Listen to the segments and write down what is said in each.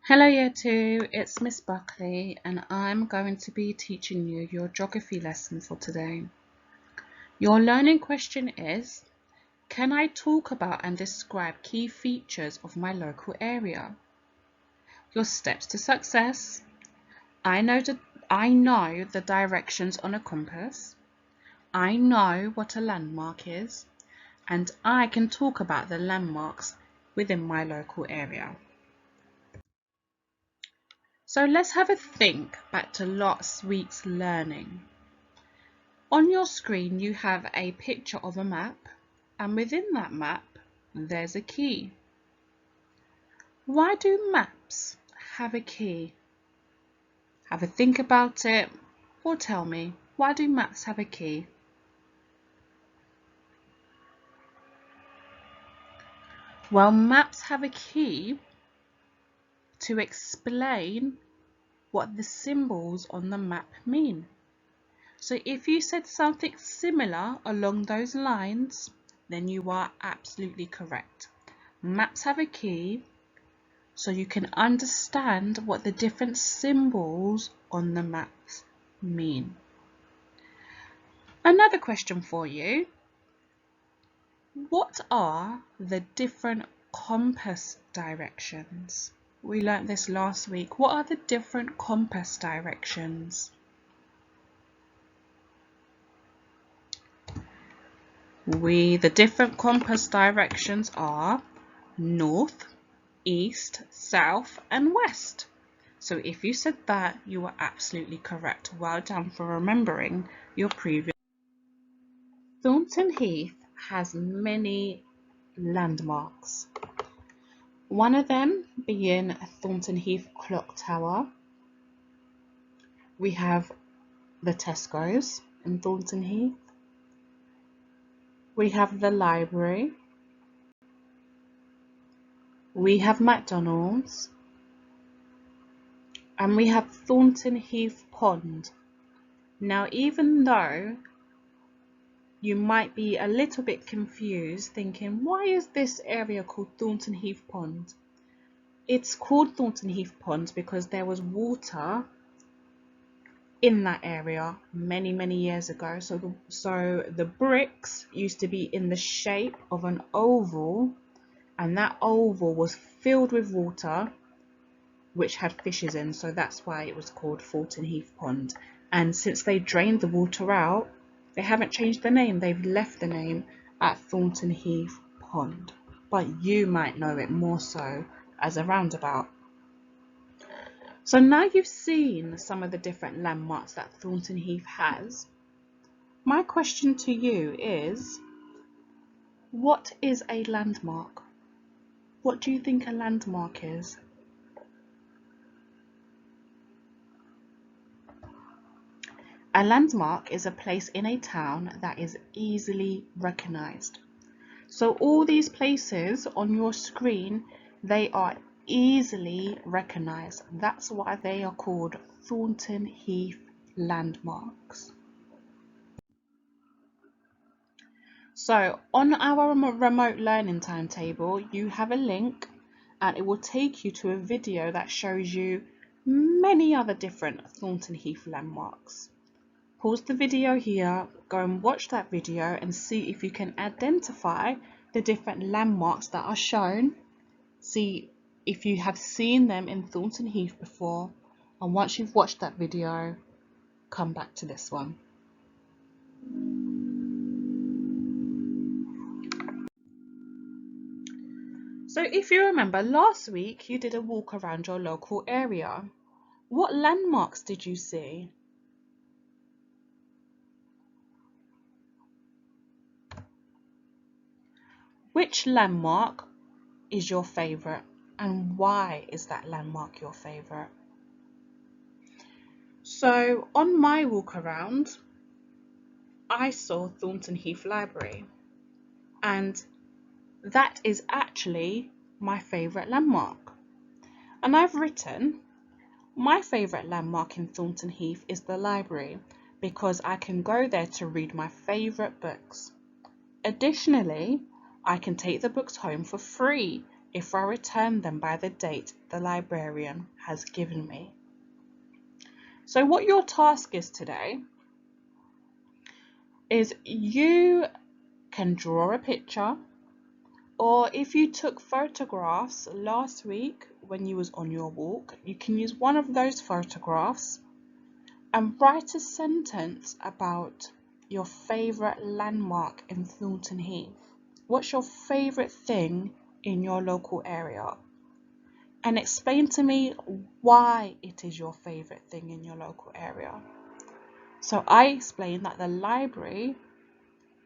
Hello Year 2, it's Miss Buckley and I'm going to be teaching you your geography lesson for today. Your learning question is, can I talk about and describe key features of my local area? Your steps to success: I know the directions on a compass, I know what a landmark is, and I can talk about the landmarks within my local area. So let's have a think back to last week's learning. On your screen you have a picture of a map, and within that map there's a key. Why do maps have a key? Have a think about it, or tell me, why do maps have a key? Well, maps have a key to explain what the symbols on the map mean. So if you said something similar along those lines, then you are absolutely correct. Maps have a key so you can understand what the different symbols on the maps mean. Another question for you. What are the different compass directions? We learnt this last week. What are the different compass directions? The different compass directions are north, east, south and west. So if you said that, you were absolutely correct. Well done for remembering your previous. Thornton Heath has many landmarks. One of them being Thornton Heath Clock Tower. We have the Tesco's in Thornton Heath. We have the library. We have McDonald's. And we have Thornton Heath Pond. Now, even though you might be a little bit confused thinking, why is this area called Thornton Heath Pond? It's called Thornton Heath Pond because there was water in that area many years ago. So the bricks used to be in the shape of an oval, and that oval was filled with water which had fishes in, so that's why it was called Thornton Heath Pond. And since they drained the water out, they haven't changed the name. They've left the name at Thornton Heath Pond, but you might know it more so as a roundabout. So now you've seen some of the different landmarks that Thornton Heath has. My question to you is, what is a landmark? What do you think a landmark is? A landmark is a place in a town that is easily recognized. So all these places on your screen, they are easily recognized. That's why they are called Thornton Heath landmarks. So on our remote learning timetable, you have a link and it will take you to a video that shows you many other different Thornton Heath landmarks. Pause the video here, go and watch that video and see if you can identify the different landmarks that are shown. See if you have seen them in Thornton Heath before, and once you've watched that video, come back to this one. So if you remember, last week you did a walk around your local area. What landmarks did you see? Which landmark is your favourite, and why is that landmark your favourite? So on my walk around, I saw Thornton Heath Library, and that is actually my favourite landmark. And I've written, my favourite landmark in Thornton Heath is the library because I can go there to read my favourite books. Additionally, I can take the books home for free if I return them by the date the librarian has given me. So what your task is today is you can draw a picture, or if you took photographs last week when you was on your walk, you can use one of those photographs and write a sentence about your favourite landmark in Thornton Heath. What's your favourite thing in your local area? And explain to me why it is your favourite thing in your local area. So I explained that the library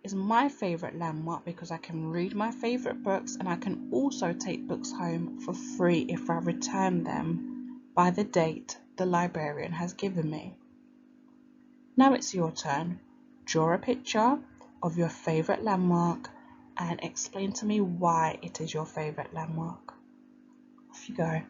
is my favourite landmark because I can read my favourite books, and I can also take books home for free if I return them by the date the librarian has given me. Now it's your turn. Draw a picture of your favourite landmark and explain to me why it is your favourite landmark. Off you go.